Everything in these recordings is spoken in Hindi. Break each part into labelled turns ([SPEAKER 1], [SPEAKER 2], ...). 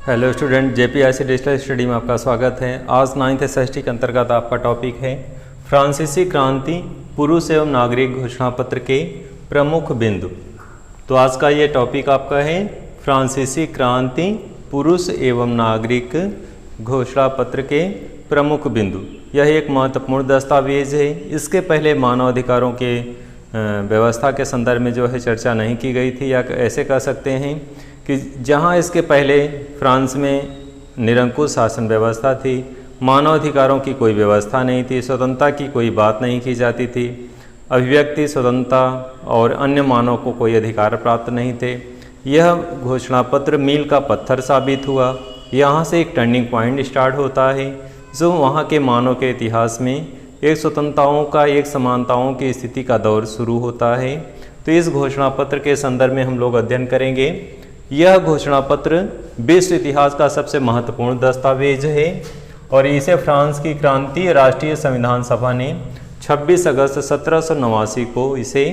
[SPEAKER 1] हेलो स्टूडेंट, जेपीआईसी डिजिटल स्टडी में आपका स्वागत है। आज 9th SST के अंतर्गत आपका टॉपिक है फ्रांसीसी क्रांति पुरुष एवं नागरिक घोषणा पत्र के प्रमुख बिंदु। तो आज का ये टॉपिक आपका है फ्रांसीसी क्रांति पुरुष एवं नागरिक घोषणा पत्र के प्रमुख बिंदु। यह एक महत्वपूर्ण दस्तावेज है। इसके पहले मानव अधिकारों के व्यवस्था के संदर्भ में जो है चर्चा नहीं की गई थी, या ऐसे कह सकते हैं कि जहां इसके पहले फ्रांस में निरंकुश शासन व्यवस्था थी, मानव अधिकारों की कोई व्यवस्था नहीं थी, स्वतंत्रता की कोई बात नहीं की जाती थी, अभिव्यक्ति स्वतंत्रता और अन्य मानव को कोई अधिकार प्राप्त नहीं थे। यह घोषणा पत्र मील का पत्थर साबित हुआ। यहाँ से एक टर्निंग पॉइंट स्टार्ट होता है जो वहाँ के मानव के इतिहास में एक स्वतंत्रताओं का, एक समानताओं की स्थिति का दौर शुरू होता है। तो इस घोषणा पत्र के संदर्भ में हम लोग अध्ययन करेंगे। यह घोषणा पत्र विश्व इतिहास का सबसे महत्वपूर्ण दस्तावेज है और इसे फ्रांस की क्रांतीय राष्ट्रीय संविधान सभा ने 26 अगस्त 1789 को इसे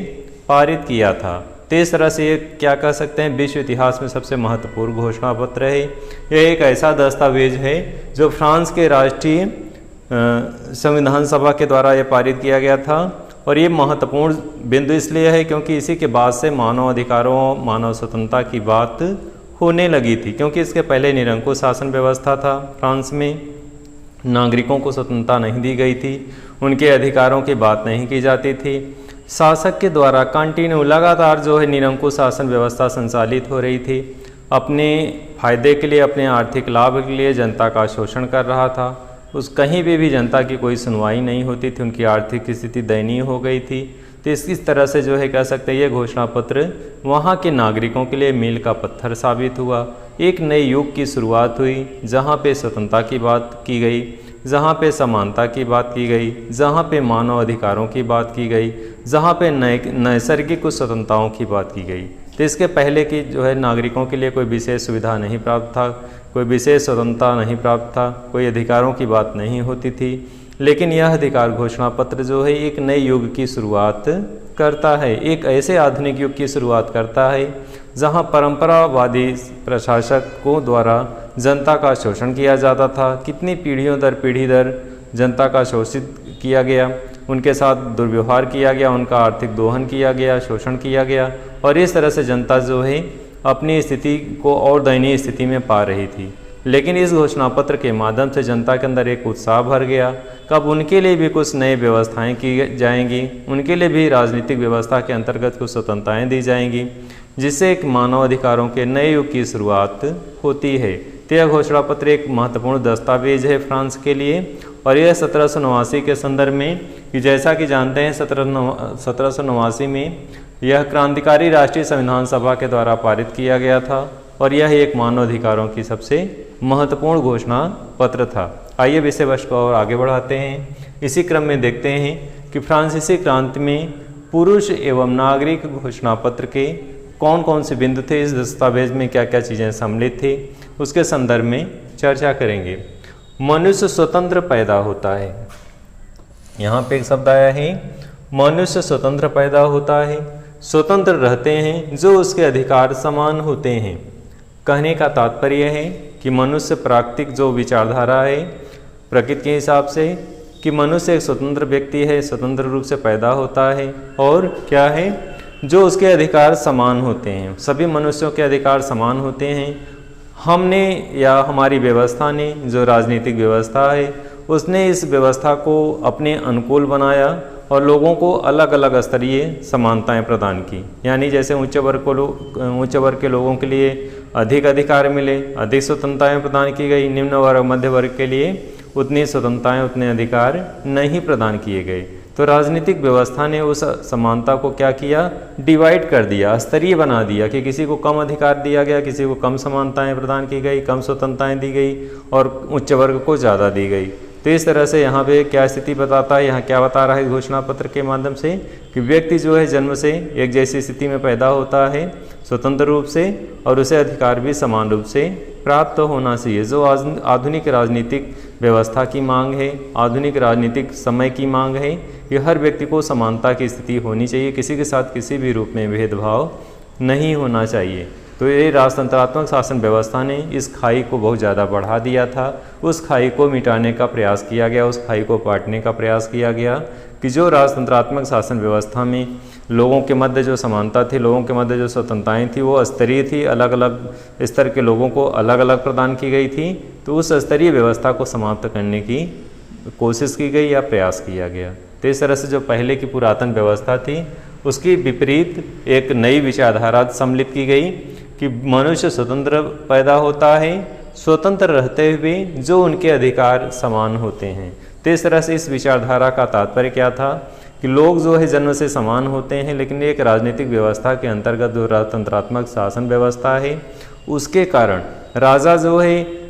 [SPEAKER 1] पारित किया था। तो इस तरह से ये क्या कह सकते हैं, विश्व इतिहास में सबसे महत्वपूर्ण घोषणा पत्र है। यह एक ऐसा दस्तावेज है जो फ्रांस के राष्ट्रीय संविधान सभा के द्वारा ये पारित किया गया था। और ये महत्वपूर्ण बिंदु इसलिए है क्योंकि इसी के बाद से मानव अधिकारों, मानव स्वतंत्रता की बात होने लगी थी। क्योंकि इसके पहले निरंकुश शासन व्यवस्था था, फ्रांस में नागरिकों को स्वतंत्रता नहीं दी गई थी, उनके अधिकारों की बात नहीं की जाती थी। शासक के द्वारा कंटिन्यू लगातार जो है निरंकुश शासन व्यवस्था संचालित हो रही थी। अपने फायदे के लिए, अपने आर्थिक लाभ के लिए जनता का शोषण कर रहा था। उस कहीं भी जनता की कोई सुनवाई नहीं होती थी, उनकी आर्थिक स्थिति दयनीय हो गई थी। तो इस तरह से जो है कह सकते हैं ये घोषणा पत्र वहाँ के नागरिकों के लिए मील का पत्थर साबित हुआ। एक नए युग की शुरुआत हुई जहाँ पे स्वतंत्रता की बात की गई, जहाँ पे समानता की बात की गई, जहाँ पे मानव अधिकारों की बात की गई, जहाँ पे नैसर्गिक कुछ स्वतंत्रताओं की बात की गई। तो इसके पहले की जो है नागरिकों के लिए कोई विशेष सुविधा नहीं प्राप्त था, कोई विशेष स्वतंत्रता नहीं प्राप्त था, कोई अधिकारों की बात नहीं होती थी। लेकिन यह अधिकार घोषणा पत्र जो है एक नए युग की शुरुआत करता है, एक ऐसे आधुनिक युग की शुरुआत करता है जहां परंपरावादी प्रशासकों द्वारा जनता का शोषण किया जाता था। कितनी पीढ़ियों दर पीढ़ी दर जनता का शोषित किया गया, उनके साथ दुर्व्यवहार किया गया, उनका आर्थिक दोहन किया गया, शोषण किया गया। और इस तरह से जनता जो है अपनी स्थिति को और दयनीय स्थिति में पा रही थी। लेकिन इस घोषणा पत्र के माध्यम से जनता के अंदर एक उत्साह भर गया, कब उनके लिए भी कुछ नई व्यवस्थाएं की जाएंगी, उनके लिए भी राजनीतिक व्यवस्था के अंतर्गत कुछ स्वतंत्रताएं दी जाएंगी, जिससे एक मानव अधिकारों के नए युग की शुरुआत होती है। तो यह घोषणा पत्र एक महत्वपूर्ण दस्तावेज है फ्रांस के लिए। और यह 1789 के संदर्भ में, कि जैसा कि जानते हैं 1789 में यह क्रांतिकारी राष्ट्रीय संविधान सभा के द्वारा पारित किया गया था और यह एक मानव अधिकारों की सबसे महत्वपूर्ण घोषणा पत्र था। आइए विषय वस्तु को और आगे बढ़ाते हैं। इसी क्रम में देखते हैं कि फ्रांसीसी क्रांति में पुरुष एवं नागरिक घोषणा पत्र के कौन कौन से बिंदु थे, इस दस्तावेज में क्या क्या चीज़ें सम्मिलित थी, उसके संदर्भ में चर्चा करेंगे। मनुष्य स्वतंत्र पैदा होता है। यहाँ पे एक शब्द आया है, मनुष्य स्वतंत्र पैदा होता है, स्वतंत्र रहते हैं जो उसके अधिकार समान होते हैं। कहने का तात्पर्य है कि मनुष्य प्राकृतिक जो विचारधारा है प्रकृति के हिसाब से, कि मनुष्य एक स्वतंत्र व्यक्ति है, स्वतंत्र रूप से पैदा होता है और क्या है, जो उसके अधिकार समान होते हैं। सभी मनुष्यों के अधिकार समान होते हैं। हमने या हमारी व्यवस्था ने, जो राजनीतिक व्यवस्था है, उसने इस व्यवस्था को अपने अनुकूल बनाया और लोगों को अलग अलग स्तरीय समानताएं प्रदान की। यानी जैसे उच्च वर्ग के लोगों के लिए अधिक अधिकार मिले, अधिक स्वतंत्रताएं प्रदान की गई, निम्न वर्ग मध्य वर्ग के लिए उतनी स्वतंत्रताएं, उतने अधिकार नहीं प्रदान किए गए। तो राजनीतिक व्यवस्था ने उस समानता को क्या किया, डिवाइड कर दिया, स्तरीय बना दिया, कि किसी को कम अधिकार दिया गया, किसी को कम समानताएं प्रदान की गई, कम स्वतंत्रताएं दी गई और उच्च वर्ग को ज़्यादा दी गई। तो इस तरह से यहाँ पे क्या स्थिति बताता है, यहाँ क्या बता रहा है घोषणा पत्र के माध्यम से, कि व्यक्ति जो है जन्म से एक जैसी स्थिति में पैदा होता है स्वतंत्र रूप से, और उसे अधिकार भी समान रूप से प्राप्त होना चाहिए। जो आधुनिक राजनीतिक व्यवस्था की मांग है, आधुनिक राजनीतिक समय की मांग है, कि हर व्यक्ति को समानता की स्थिति होनी चाहिए, किसी के साथ किसी भी रूप में भेदभाव नहीं होना चाहिए। तो ये राजतंत्रात्मक शासन व्यवस्था ने इस खाई को बहुत ज़्यादा बढ़ा दिया था। उस खाई को मिटाने का प्रयास किया गया, उस खाई को पाटने का प्रयास किया गया कि जो राजतंत्रात्मक शासन व्यवस्था में लोगों के मध्य जो समानता थी, लोगों के मध्य जो स्वतंत्रताएँ थी, वो स्तरीय थी, अलग अलग स्तर के लोगों को अलग अलग प्रदान की गई थी। तो उस स्तरीय व्यवस्था को समाप्त करने की कोशिश की गई या प्रयास किया गया। तो इस तरह से जो पहले की पुरातन व्यवस्था थी उसकी विपरीत एक नई विचारधारा सम्मिलित की गई कि मनुष्य स्वतंत्र पैदा होता है, स्वतंत्र रहते हुए जो उनके अधिकार समान होते हैं। तो इस तरह से इस विचारधारा का तात्पर्य क्या था कि लोग जो है जन्म से समान होते हैं, लेकिन एक राजनीतिक व्यवस्था के अंतर्गत जो राजतंत्रात्मक शासन व्यवस्था है उसके कारण राजा जो है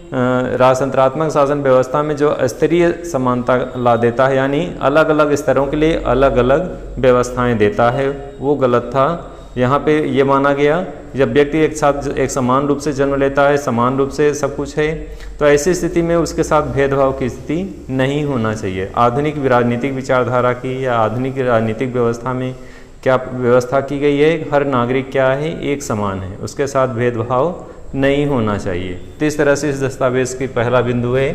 [SPEAKER 1] राजतंत्रात्मक शासन व्यवस्था में जो स्तरीय समानता ला देता है, यानी अलग अलग स्तरों के लिए अलग अलग व्यवस्थाएं देता है, वो गलत था। यहाँ पे ये माना गया जब व्यक्ति एक साथ एक समान रूप से जन्म लेता है, समान रूप से सब कुछ है, तो ऐसी स्थिति में उसके साथ भेदभाव की स्थिति नहीं होना चाहिए। आधुनिक राजनीतिक विचारधारा की या आधुनिक राजनीतिक व्यवस्था में क्या व्यवस्था की गई है, हर नागरिक क्या है, एक समान है, उसके साथ भेदभाव नहीं होना चाहिए। तो इस तरह से इस दस्तावेज़ की पहला बिंदु है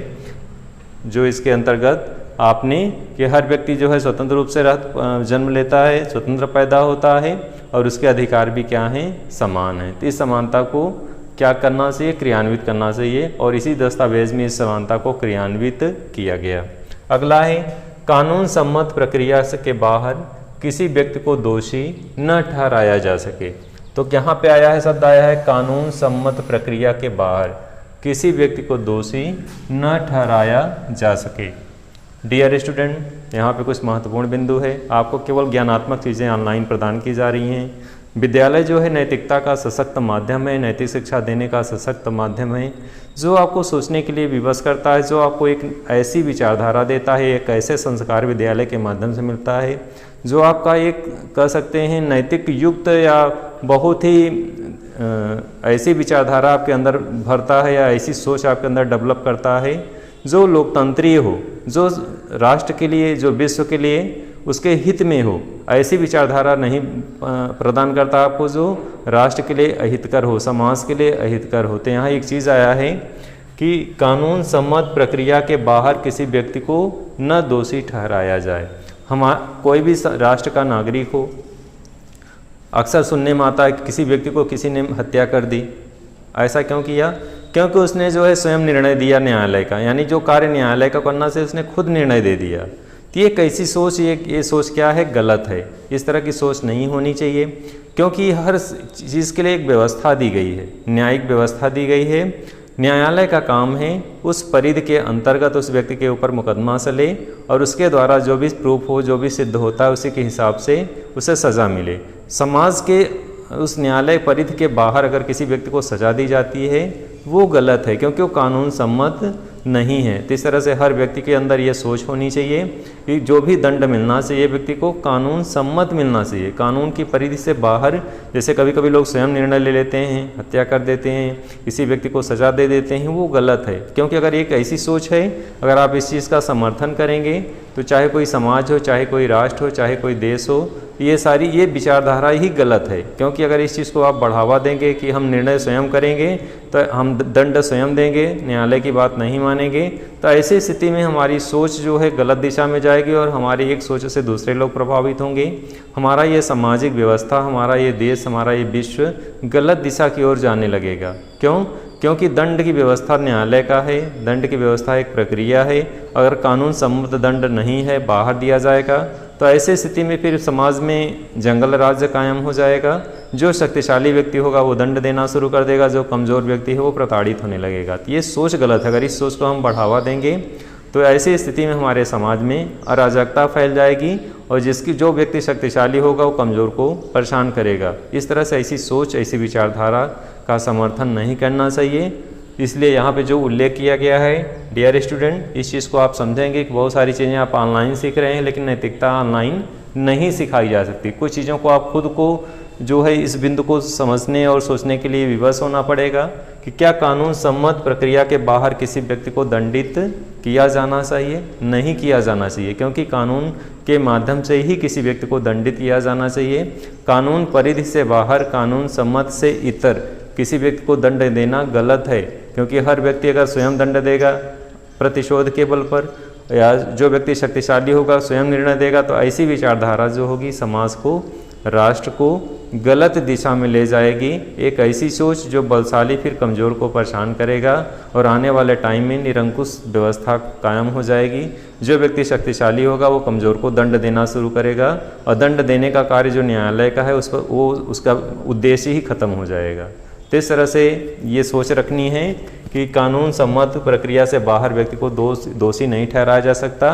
[SPEAKER 1] जो इसके अंतर्गत आपने कि हर व्यक्ति जो है स्वतंत्र रूप से जन्म लेता है, स्वतंत्र पैदा होता है और उसके अधिकार भी क्या हैं, समान हैं। तो इस समानता को क्या करना चाहिए, क्रियान्वित करना चाहिए, और इसी दस्तावेज में इस समानता को क्रियान्वित किया गया। अगला है कानून सम्मत प्रक्रिया के बाहर किसी व्यक्ति को दोषी न ठहराया जा सके। तो यहाँ पे आया है, शब्द आया है कानून सम्मत प्रक्रिया के बाहर किसी व्यक्ति को दोषी न ठहराया जा सके। डियर स्टूडेंट, यहाँ पे कुछ महत्वपूर्ण बिंदु है। आपको केवल ज्ञानात्मक चीज़ें ऑनलाइन प्रदान की जा रही हैं। विद्यालय जो है नैतिकता का सशक्त माध्यम है, नैतिक शिक्षा देने का सशक्त माध्यम है, जो आपको सोचने के लिए विवश करता है, जो आपको एक ऐसी विचारधारा देता है, एक ऐसे संस्कार विद्यालय के माध्यम से मिलता है जो आपका एक कह सकते हैं नैतिक युक्त या बहुत ही ऐसी विचारधारा आपके अंदर भरता है या ऐसी सोच आपके अंदर डेवलप करता है जो लोकतंत्रीय हो, जो राष्ट्र के लिए, जो विश्व के लिए उसके हित में हो। ऐसी विचारधारा नहीं प्रदान करता आपको जो राष्ट्र के लिए अहितकर हो, समाज के लिए अहितकर हो। तो यहाँ एक चीज़ आया है कि कानून सम्मत प्रक्रिया के बाहर किसी व्यक्ति को न दोषी ठहराया जाए। कोई भी राष्ट्र का नागरिक हो, अक्सर सुनने में आता है कि किसी व्यक्ति को किसी ने हत्या कर दी। ऐसा क्यों किया? क्योंकि उसने जो है स्वयं निर्णय दिया न्यायालय का, यानी जो कार्य न्यायालय का करना से उसने खुद निर्णय दे दिया। तो ये कैसी सोच, ये सोच क्या है? गलत है। इस तरह की सोच नहीं होनी चाहिए, क्योंकि हर चीज़ के लिए एक व्यवस्था दी गई है, न्यायिक व्यवस्था दी गई है। न्यायालय का काम है उस परिधि के अंतर्गत उस व्यक्ति के ऊपर मुकदमा चले और उसके द्वारा जो भी प्रूफ हो, जो भी सिद्ध होता है, उसी के हिसाब से उसे सज़ा मिले। समाज के उस न्यायालय परिधि के बाहर अगर किसी व्यक्ति को सज़ा दी जाती है वो गलत है, क्योंकि वो कानून सम्मत नहीं है। तो इस तरह से हर व्यक्ति के अंदर ये सोच होनी चाहिए कि जो भी दंड मिलना चाहिए व्यक्ति को कानून सम्मत मिलना चाहिए, कानून की परिधि से बाहर। जैसे कभी कभी लोग स्वयं निर्णय ले लेते हैं, हत्या कर देते हैं, किसी व्यक्ति को सज़ा दे देते हैं, वो गलत है। क्योंकि अगर एक ऐसी सोच है, अगर आप इस चीज़ का समर्थन करेंगे तो चाहे कोई समाज हो, चाहे कोई राष्ट्र हो, चाहे कोई देश हो, ये विचारधारा ही गलत है। क्योंकि अगर इस चीज़ को आप बढ़ावा देंगे कि हम निर्णय स्वयं करेंगे, तो हम दंड स्वयं देंगे, न्यायालय की बात नहीं मानेंगे, तो ऐसी स्थिति में हमारी सोच जो है गलत दिशा में जाएगी और हमारी एक सोच से दूसरे लोग प्रभावित होंगे। हमारा ये सामाजिक व्यवस्था, हमारा ये देश, हमारा ये विश्व गलत दिशा की ओर जाने लगेगा। क्यों? क्योंकि दंड की व्यवस्था न्यायालय का है, दंड की व्यवस्था एक प्रक्रिया है। अगर कानून सम्मत दंड नहीं है, बाहर दिया जाएगा, तो ऐसे स्थिति में फिर समाज में जंगल राज्य कायम हो जाएगा। जो शक्तिशाली व्यक्ति होगा वो दंड देना शुरू कर देगा, जो कमज़ोर व्यक्ति है वो प्रताड़ित होने लगेगा। तो ये सोच गलत है। अगर इस सोच को हम बढ़ावा देंगे तो ऐसी स्थिति में हमारे समाज में अराजकता फैल जाएगी और जो व्यक्ति शक्तिशाली होगा वो कमज़ोर को परेशान करेगा। इस तरह से ऐसी सोच, ऐसी विचारधारा का समर्थन नहीं करना चाहिए। इसलिए यहाँ पे जो उल्लेख किया गया है, डियर स्टूडेंट, इस चीज़ को आप समझेंगे कि बहुत सारी चीज़ें आप ऑनलाइन सीख रहे हैं, लेकिन नैतिकता ऑनलाइन नहीं सिखाई जा सकती। कुछ चीज़ों को आप खुद को जो है इस बिंदु को समझने और सोचने के लिए विवश होना पड़ेगा कि क्या कानून सम्मत प्रक्रिया के बाहर किसी व्यक्ति को दंडित किया जाना चाहिए, नहीं किया जाना चाहिए। क्योंकि कानून के माध्यम से ही किसी व्यक्ति को दंडित किया जाना चाहिए। कानून परिधि से बाहर, कानून सम्मत से इतर किसी व्यक्ति को दंड देना गलत है, क्योंकि हर व्यक्ति अगर स्वयं दंड देगा प्रतिशोध के बल पर, या जो व्यक्ति शक्तिशाली होगा स्वयं निर्णय देगा, तो ऐसी विचारधारा जो होगी समाज को, राष्ट्र को गलत दिशा में ले जाएगी। एक ऐसी सोच जो बलशाली फिर कमज़ोर को परेशान करेगा और आने वाले टाइम में निरंकुश व्यवस्था कायम हो जाएगी। जो व्यक्ति शक्तिशाली होगा वो कमज़ोर को दंड देना शुरू करेगा और दंड देने का कार्य जो न्यायालय का है उस पर वो उसका उद्देश्य ही खत्म हो जाएगा। तो इस तरह से ये सोच रखनी है कि कानून सम्मत प्रक्रिया से बाहर व्यक्ति को दोषी नहीं ठहराया जा सकता।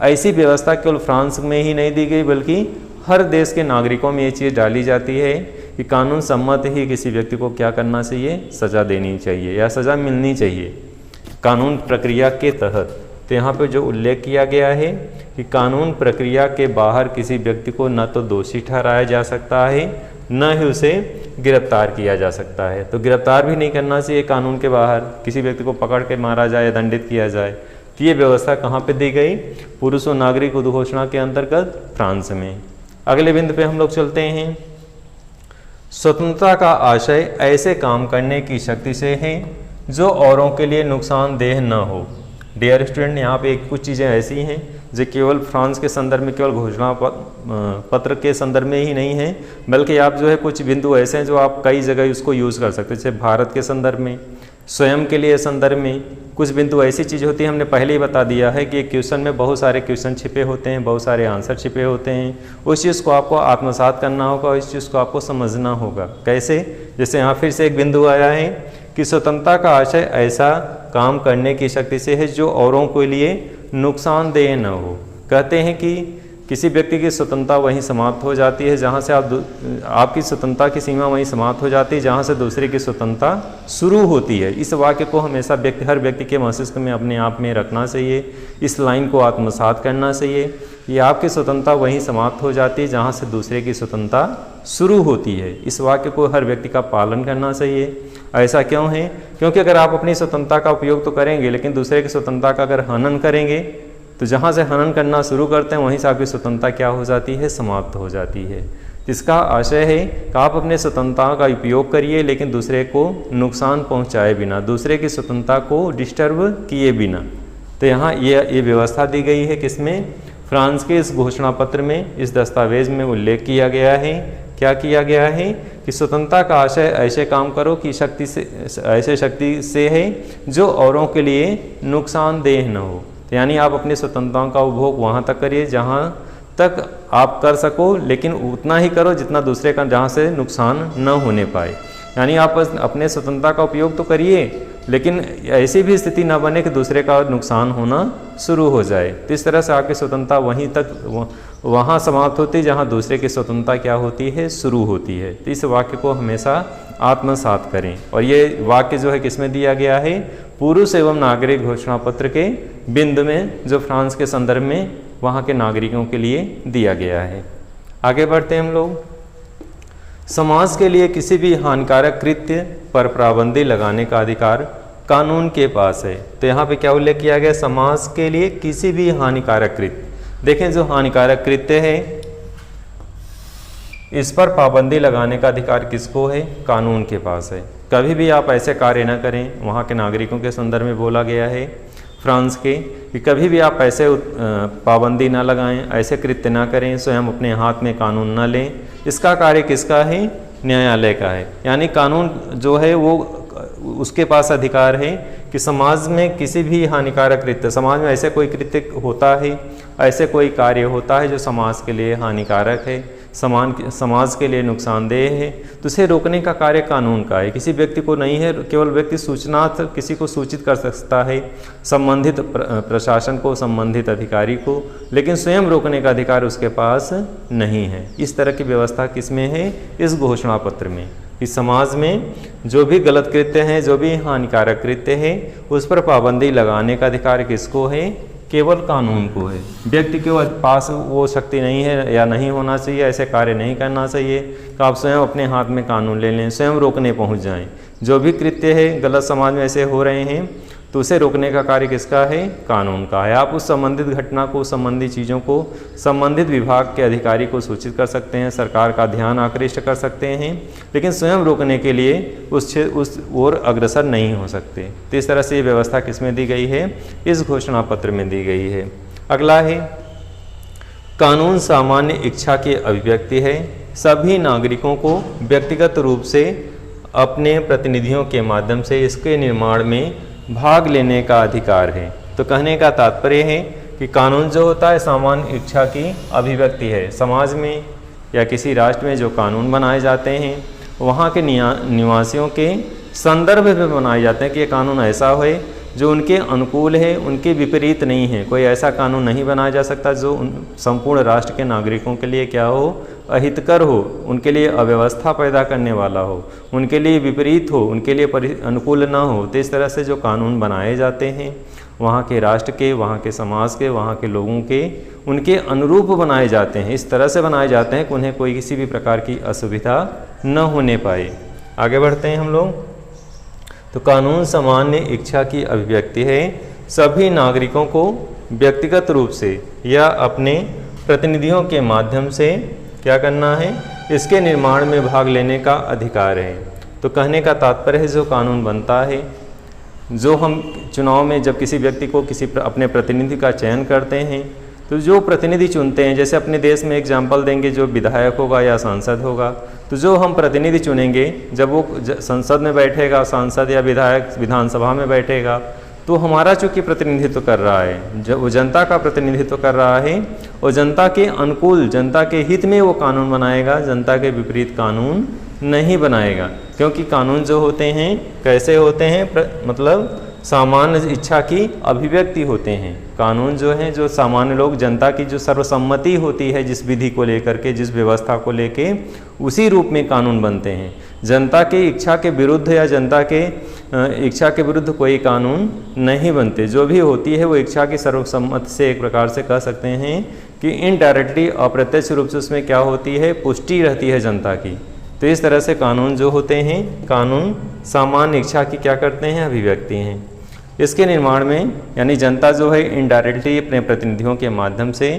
[SPEAKER 1] ऐसी व्यवस्था केवल फ्रांस में ही नहीं दी गई, बल्कि हर देश के नागरिकों में ये चीज़ डाली जाती है कि कानून सम्मत ही किसी व्यक्ति को क्या करना चाहिए, सज़ा देनी चाहिए या सज़ा मिलनी चाहिए कानून प्रक्रिया के तहत। तो यहाँ पे जो उल्लेख किया गया है कि कानून प्रक्रिया के बाहर किसी व्यक्ति को न तो दोषी ठहराया जा सकता है, न ही उसे गिरफ्तार किया जा सकता है। तो गिरफ्तार भी नहीं करना चाहिए कानून के बाहर, किसी व्यक्ति को पकड़ के मारा जाए, दंडित किया जाए। तो ये व्यवस्था कहाँ पे दी गई, पुरुष और नागरिक उद्घोषणा के अंतर्गत फ्रांस में। अगले बिंदु पे हम लोग चलते हैं। स्वतंत्रता का आशय ऐसे काम करने की शक्ति से है जो औरों के लिए नुकसानदेह न हो। डियर स्टूडेंट, यहाँ पे कुछ चीज़ें ऐसी हैं जो केवल फ्रांस के संदर्भ में, केवल घोषणा पत्र के संदर्भ में ही नहीं है, बल्कि आप जो है कुछ बिंदु ऐसे हैं जो आप कई जगह उसको यूज़ कर सकते हैं। जैसे भारत के संदर्भ में, स्वयं के लिए संदर्भ में कुछ बिंदु ऐसी चीज़ होती है, हमने पहले ही बता दिया है कि क्वेश्चन में बहुत सारे क्वेश्चन छिपे होते हैं, बहुत सारे आंसर छिपे होते हैं। उस चीज़ को आपको आत्मसात करना होगा, उस चीज़ को आपको समझना होगा। कैसे? जैसे यहाँ फिर से एक बिंदु आया है कि स्वतंत्रता का आशय ऐसा काम करने की शक्ति से है जो औरों के लिए नुकसानदेह न हो। कहते हैं कि किसी व्यक्ति की स्वतंत्रता वहीं समाप्त हो जाती है जहाँ से आपकी स्वतंत्रता की सीमा वहीं समाप्त हो जाती है जहाँ से दूसरे की स्वतंत्रता शुरू होती है। इस वाक्य को हमेशा हर व्यक्ति के मस्तिष्क में अपने आप में रखना चाहिए, इस लाइन को आत्मसात करना चाहिए कि आपकी स्वतंत्रता वहीं समाप्त हो जाती है जहाँ से दूसरे की स्वतंत्रता शुरू होती है। इस वाक्य को हर व्यक्ति का पालन करना चाहिए। ऐसा क्यों है? क्योंकि अगर आप अपनी स्वतंत्रता का उपयोग तो करेंगे, लेकिन दूसरे की स्वतंत्रता का अगर हनन करेंगे तो जहाँ से हनन करना शुरू करते हैं वहीं से आपकी स्वतंत्रता क्या हो जाती है, समाप्त हो जाती है। इसका आशय है कि आप अपने स्वतंत्रता का उपयोग करिए, लेकिन दूसरे को नुकसान पहुँचाए बिना, दूसरे की स्वतंत्रता को डिस्टर्ब किए बिना। तो यहाँ ये व्यवस्था दी गई है किसमें? फ्रांस के इस घोषणा पत्र में, इस दस्तावेज में उल्लेख किया गया है। क्या किया गया है कि स्वतंत्रता का आशय ऐसे काम करो कि ऐसे शक्ति से है जो औरों के लिए नुकसानदेह न हो। यानी आप अपनी स्वतंत्रताओं का उपभोग वहाँ तक करिए जहाँ तक आप कर सको, लेकिन उतना ही करो जितना दूसरे का, जहाँ से नुकसान न होने पाए। यानी आप अपने स्वतंत्रता का उपयोग तो करिए, लेकिन ऐसी भी स्थिति न बने कि दूसरे का नुकसान होना शुरू हो जाए। तो इस तरह से आपकी स्वतंत्रता वहीं तक वहाँ समाप्त होती है जहाँ दूसरे की स्वतंत्रता क्या होती है, शुरू होती है। तो इस वाक्य को हमेशा आत्मसात करें। और ये वाक्य जो है किसमें दिया गया है? पुरुष एवं नागरिक घोषणा पत्र के बिंदु में, जो फ्रांस के संदर्भ में वहाँ के नागरिकों के लिए दिया गया है। आगे बढ़ते हैं हम लोग। समाज के लिए किसी भी हानिकारक कृत्य पर पाबंदी लगाने का अधिकार कानून के पास है। तो यहाँ पे क्या उल्लेख किया गया? समाज के लिए किसी भी हानिकारक कृत्य। देखें, जो हानिकारक कृत्य है इस पर पाबंदी लगाने का अधिकार किसको है? कानून के पास है। कभी भी आप ऐसे कार्य न करें, वहाँ के नागरिकों के संदर्भ में बोला गया है फ्रांस के, कि कभी भी आप ऐसे पाबंदी ना लगाएं, ऐसे कृत्य ना करें, स्वयं अपने हाथ में कानून ना लें। इसका कार्य किसका है? न्यायालय का है। यानी कानून जो है वो उसके पास अधिकार है कि समाज में किसी भी हानिकारक कृत्य, समाज में ऐसे कोई कृत्य होता है, ऐसे कोई कार्य होता है जो समाज के लिए हानिकारक है, समाज के लिए नुकसानदेह है, तो उसे रोकने का कार्य कानून का है। किसी व्यक्ति को नहीं है, केवल व्यक्ति सूचनार्थ किसी को सूचित कर सकता है, संबंधित प्रशासन को, संबंधित अधिकारी को, लेकिन स्वयं रोकने का अधिकार उसके पास नहीं है। इस तरह की व्यवस्था किसमें है? इस घोषणा पत्र में। इस समाज में जो भी गलत कृत्य हैं, जो भी हानिकारक कृत्य है, उस पर पाबंदी लगाने का अधिकार किसको है? केवल कानून को है। व्यक्ति के पास वो शक्ति नहीं है या नहीं होना चाहिए, ऐसे कार्य नहीं करना चाहिए कि आप स्वयं अपने हाथ में कानून ले लें, स्वयं रोकने पहुंच जाएं। जो भी कृत्य है गलत समाज में ऐसे हो रहे हैं, तो उसे रोकने का कार्य किसका है? कानून का है। आप उस संबंधित घटना को, संबंधित चीज़ों को संबंधित विभाग के अधिकारी को सूचित कर सकते हैं, सरकार का ध्यान आकृष्ट कर सकते हैं, लेकिन स्वयं रोकने के लिए उस ओर अग्रसर नहीं हो सकते। तो इस तरह से ये व्यवस्था किसमें दी गई है? इस घोषणा पत्र में दी गई है। अगला है, कानून सामान्य इच्छा की अभिव्यक्ति है। सभी नागरिकों को व्यक्तिगत रूप से अपने प्रतिनिधियों के माध्यम से इसके निर्माण में भाग लेने का अधिकार है। तो कहने का तात्पर्य है कि कानून जो होता है सामान्य इच्छा की अभिव्यक्ति है। समाज में या किसी राष्ट्र में जो कानून बनाए जाते हैं वहाँ के निवासियों के संदर्भ में बनाए जाते हैं कि ये कानून ऐसा हो जो उनके अनुकूल है, उनके विपरीत नहीं है। कोई ऐसा कानून नहीं बनाया जा सकता जो संपूर्ण राष्ट्र के नागरिकों के लिए क्या हो? अहितकर हो, उनके लिए अव्यवस्था पैदा करने वाला हो, उनके लिए विपरीत हो, उनके लिए अनुकूल ना हो। तो इस तरह से जो कानून बनाए जाते हैं वहाँ के राष्ट्र के, वहाँ के समाज के, वहाँ के लोगों के उनके अनुरूप बनाए जाते हैं। इस तरह से बनाए जाते हैं कि उन्हें कोई किसी भी प्रकार की असुविधा न होने पाए। आगे बढ़ते हैं हम लोग। तो कानून सामान्य इच्छा की अभिव्यक्ति है। सभी नागरिकों को व्यक्तिगत रूप से या अपने प्रतिनिधियों के माध्यम से क्या करना है? इसके निर्माण में भाग लेने का अधिकार है। तो कहने का तात्पर्य है जो कानून बनता है, जो हम चुनाव में जब किसी व्यक्ति को अपने प्रतिनिधि का चयन करते हैं तो जो प्रतिनिधि चुनते हैं, जैसे अपने देश में एग्जाम्पल देंगे जो विधायक होगा या सांसद होगा, तो जो हम प्रतिनिधि चुनेंगे जब वो संसद में बैठेगा, सांसद या विधायक विधानसभा में बैठेगा, तो हमारा चूँकि प्रतिनिधित्व कर रहा है, जब वो जनता का प्रतिनिधित्व कर रहा है और जनता के अनुकूल, जनता के हित में वो कानून बनाएगा, जनता के विपरीत कानून नहीं बनाएगा। क्योंकि कानून जो होते हैं कैसे होते हैं? मतलब सामान्य इच्छा की अभिव्यक्ति होते हैं। कानून जो हैं, जो सामान्य लोग, जनता की जो सर्वसम्मति होती है जिस विधि को लेकर के, जिस व्यवस्था को लेके, उसी रूप में कानून बनते हैं। जनता की इच्छा के विरुद्ध या जनता के इच्छा के विरुद्ध कोई कानून नहीं बनते। जो भी होती है वो इच्छा की सर्वसम्मति से एक प्रकार से कह सकते हैं कि इनडायरेक्टली, अप्रत्यक्ष रूप से उसमें क्या होती है? पुष्टि रहती है जनता की। तो इस तरह से कानून जो होते हैं, कानून सामान्य इच्छा की क्या करते हैं? अभिव्यक्ति हैं। इसके निर्माण में यानी जनता जो है इनडायरेक्टली अपने प्रतिनिधियों के माध्यम से,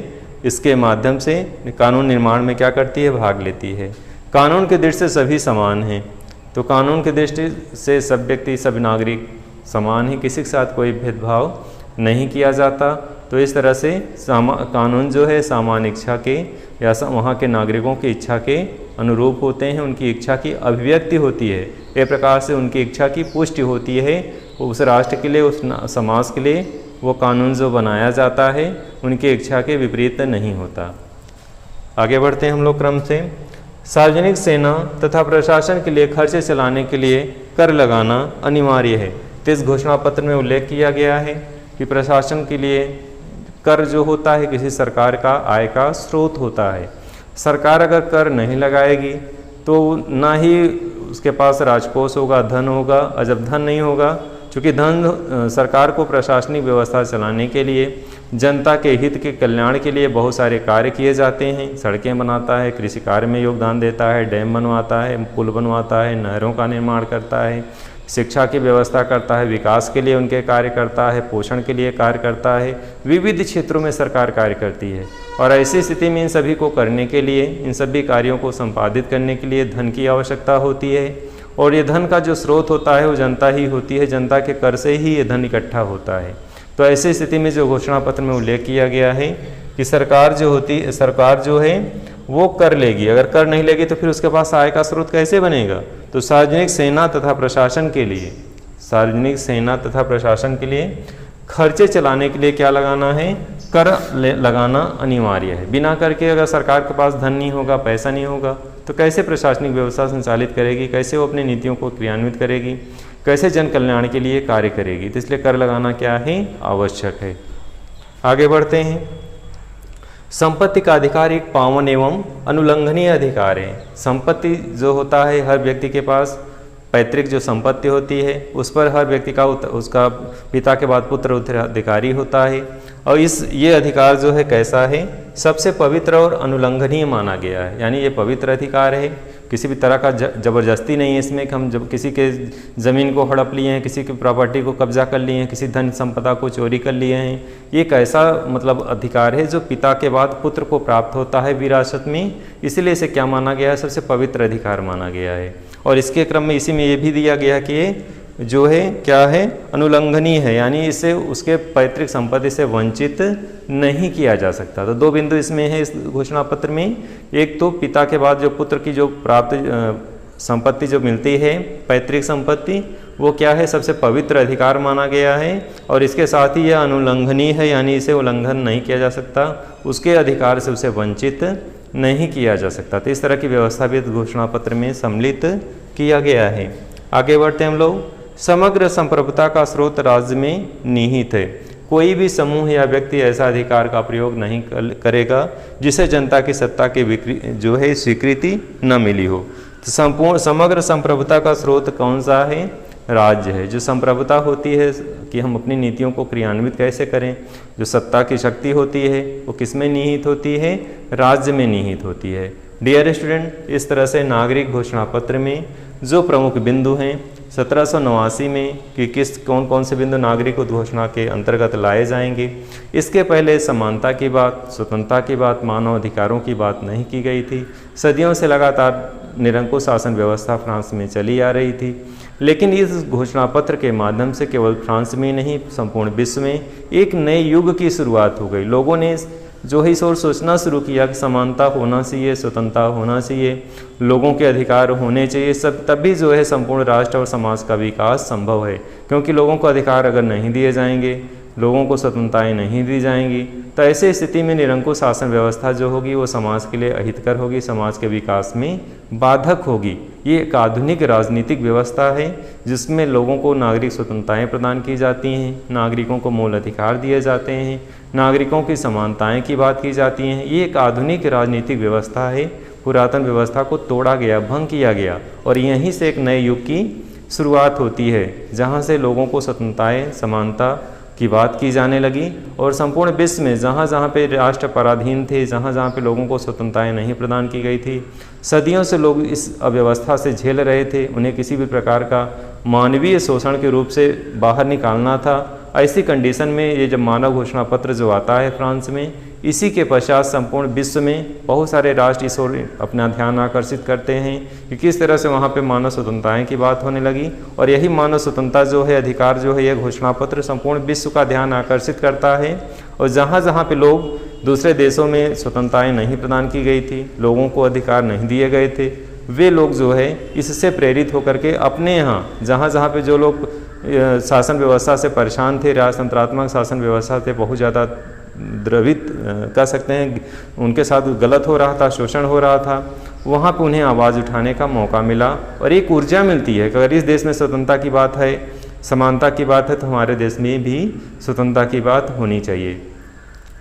[SPEAKER 1] इसके माध्यम से कानून निर्माण में क्या करती है? भाग लेती है। कानून की दृष्टि से सभी समान हैं। तो कानून की दृष्टि से सब व्यक्ति, सब नागरिक समान ही, किसी के साथ कोई भेदभाव नहीं किया जाता। तो इस तरह से कानून जो है सामान्य इच्छा के या वहाँ के नागरिकों की इच्छा के अनुरूप होते हैं, उनकी इच्छा की अभिव्यक्ति होती है। एक प्रकार से उनकी इच्छा की पुष्टि होती है। उस राष्ट्र के लिए, उस समाज के लिए वो कानून जो बनाया जाता है उनकी इच्छा के विपरीत नहीं होता। आगे बढ़ते हैं हम लोग क्रम से। सार्वजनिक सेना तथा प्रशासन के लिए खर्चे चलाने के लिए कर लगाना अनिवार्य है। तो इस घोषणा पत्र में उल्लेख किया गया है कि प्रशासन के लिए कर जो होता है किसी सरकार का आय का स्रोत होता है। सरकार अगर कर नहीं लगाएगी तो ना ही उसके पास राजकोष होगा, धन होगा, और जब धन नहीं होगा, चूँकि धन सरकार को प्रशासनिक व्यवस्था चलाने के लिए, जनता के हित के कल्याण के लिए बहुत सारे कार्य किए जाते हैं। सड़कें बनाता है, कृषि कार्य में योगदान देता है, डैम बनवाता है, पुल बनवाता है, नहरों का निर्माण करता है, शिक्षा की व्यवस्था करता है, विकास के लिए उनके कार्य करता है, पोषण के लिए कार्य करता है। विविध क्षेत्रों में सरकार कार्य करती है और ऐसी स्थिति में इन सभी को करने के लिए, इन सभी कार्यों को संपादित करने के लिए धन की आवश्यकता होती है और ये धन का जो स्रोत होता है वो जनता ही होती है। जनता के कर से ही ये धन इकट्ठा होता है। तो ऐसी स्थिति में जो घोषणा पत्र में उल्लेख किया गया है कि सरकार जो है वो कर लेगी। अगर कर नहीं लेगी तो फिर उसके पास आय का स्रोत कैसे बनेगा? तो सार्वजनिक सेना तथा प्रशासन के लिए खर्चे चलाने के लिए क्या लगाना है? कर लगाना अनिवार्य है। बिना कर के अगर सरकार के पास धन नहीं होगा, पैसा नहीं होगा, तो कैसे प्रशासनिक व्यवस्था संचालित करेगी? कैसे वो अपनी नीतियों को क्रियान्वित करेगी? कैसे जन कल्याण के लिए कार्य करेगी? तो इसलिए कर लगाना क्या है? आवश्यक है। आगे बढ़ते हैं। संपत्ति का अधिकार एक पावन एवं अनुल्लंघनीय अधिकार है। संपत्ति जो होता है, हर व्यक्ति के पास पैतृक जो संपत्ति होती है उस पर हर व्यक्ति का उसका पिता के बाद पुत्र उत्तराधिकारी होता है। और ये अधिकार जो है कैसा है? सबसे पवित्र और अनुल्लंघनीय माना गया है। यानी ये पवित्र अधिकार है किसी भी तरह का ज़बरदस्ती नहीं है इसमें कि हम जब किसी के ज़मीन को हड़प लिए हैं, किसी की प्रॉपर्टी को कब्जा कर लिए हैं, किसी धन संपदा को चोरी कर लिए हैं। ये एक ऐसा मतलब अधिकार है जो पिता के बाद पुत्र को प्राप्त होता है विरासत में, इसलिए इसे क्या माना गया है, सबसे पवित्र अधिकार माना गया है। और इसके क्रम में इसी में ये भी दिया गया कि ये जो है क्या है, अनुल्लंघनीय है, यानी इसे उसके पैतृक संपत्ति से वंचित नहीं किया जा सकता। तो 2 बिंदु इसमें है इस घोषणा पत्र में। एक तो पिता के बाद जो पुत्र की जो प्राप्त संपत्ति जो मिलती है, पैतृक संपत्ति, वो क्या है, सबसे पवित्र अधिकार माना गया है। और इसके साथ ही यह अनुल्लंघनीय है, यानी इसे उल्लंघन नहीं किया जा सकता, उसके अधिकार से उसे वंचित नहीं किया जा सकता। तो इस तरह की व्यवस्था भी इस घोषणा पत्र में सम्मिलित किया गया है। आगे बढ़ते हैं हम लोग। समग्र संप्रभुता का स्रोत राज्य में निहित है। कोई भी समूह या व्यक्ति ऐसा अधिकार का प्रयोग नहीं करेगा जिसे जनता की सत्ता की जो है स्वीकृति न मिली हो। तो समग्र संप्रभुता का स्रोत कौन सा है? राज्य है। जो संप्रभुता होती है कि हम अपनी नीतियों को क्रियान्वित कैसे करें, जो सत्ता की शक्ति होती है वो किस में निहित होती है? राज्य में निहित होती है। डियर स्टूडेंट, इस तरह से नागरिक घोषणा पत्र में जो प्रमुख बिंदु हैं 1789 में कि कौन कौन से बिंदु नागरिक उद्घोषणा के अंतर्गत लाए जाएंगे। इसके पहले समानता की बात, स्वतंत्रता की बात, मानव अधिकारों की बात नहीं की गई थी। सदियों से लगातार निरंकुश शासन व्यवस्था फ्रांस में चली आ रही थी, लेकिन इस घोषणा पत्र के माध्यम से केवल फ्रांस में नहीं, संपूर्ण विश्व में एक नए युग की शुरुआत हो गई। लोगों ने जो है इस ओर सोचना शुरू किया कि समानता होना चाहिए, स्वतंत्रता होना चाहिए, लोगों के अधिकार होने चाहिए, सब तभी जो है संपूर्ण राष्ट्र और समाज का विकास संभव है। क्योंकि लोगों को अधिकार अगर नहीं दिए जाएंगे, लोगों को स्वतंत्रताएं नहीं दी जाएंगी, तो ऐसे स्थिति में निरंकुश शासन व्यवस्था जो होगी वो समाज के लिए अहितकर होगी, समाज के विकास में बाधक होगी। ये एक आधुनिक राजनीतिक व्यवस्था है जिसमें लोगों को नागरिक स्वतंत्रताएं प्रदान की जाती हैं, नागरिकों को मूल अधिकार दिए जाते हैं, नागरिकों की समानताएं की बात की जाती हैं। ये एक आधुनिक राजनीतिक व्यवस्था है। पुरातन व्यवस्था को तोड़ा गया, भंग किया गया, और यहीं से एक नए युग की शुरुआत होती है जहाँ से लोगों को स्वतंत्रताएं, समानता की बात की जाने लगी। और संपूर्ण विश्व में जहाँ जहाँ पे राष्ट्र पराधीन थे, जहाँ जहाँ पे लोगों को स्वतंत्रताएं नहीं प्रदान की गई थी, सदियों से लोग इस अव्यवस्था से झेल रहे थे। उन्हें किसी भी प्रकार का मानवीय शोषण के रूप से बाहर निकालना था। ऐसी कंडीशन में ये जब मानव घोषणा पत्र जो आता है फ्रांस में, इसी के पश्चात संपूर्ण विश्व में बहुत सारे राष्ट्र इस ओर अपना ध्यान आकर्षित करते हैं कि किस तरह से वहाँ पे मानव स्वतंत्रताएं की बात होने लगी। और यही मानव स्वतंत्रता जो है, अधिकार जो है, यह घोषणा पत्र संपूर्ण विश्व का ध्यान आकर्षित करता है। और जहाँ जहाँ पे लोग दूसरे देशों में स्वतंत्रताएं नहीं प्रदान की गई थी, लोगों को अधिकार नहीं दिए गए थे, वे लोग जो है इससे प्रेरित होकर के अपने यहाँ जहाँ जहाँ पे जो लोग शासन व्यवस्था से परेशान थे, राजतंत्रात्मक शासन व्यवस्था से बहुत ज़्यादा द्रवित कह सकते हैं, उनके साथ गलत हो रहा था, शोषण हो रहा था, वहाँ पे उन्हें आवाज़ उठाने का मौका मिला और एक ऊर्जा मिलती है कि अगर इस देश में स्वतंत्रता की बात है, समानता की बात है, तो हमारे देश में भी स्वतंत्रता की बात होनी चाहिए।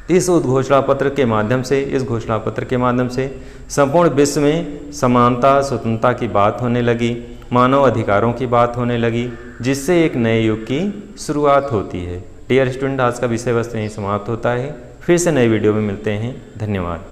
[SPEAKER 1] इस घोषणा पत्र के माध्यम से, इस घोषणा पत्र के माध्यम से संपूर्ण विश्व में समानता, स्वतंत्रता की बात होने लगी, मानव अधिकारों की बात होने लगी, जिससे एक नए युग की शुरुआत होती है। डियर स्टूडेंट, आज का विषय वस्तु यहीं समाप्त होता है। फिर से नए वीडियो में मिलते हैं। धन्यवाद।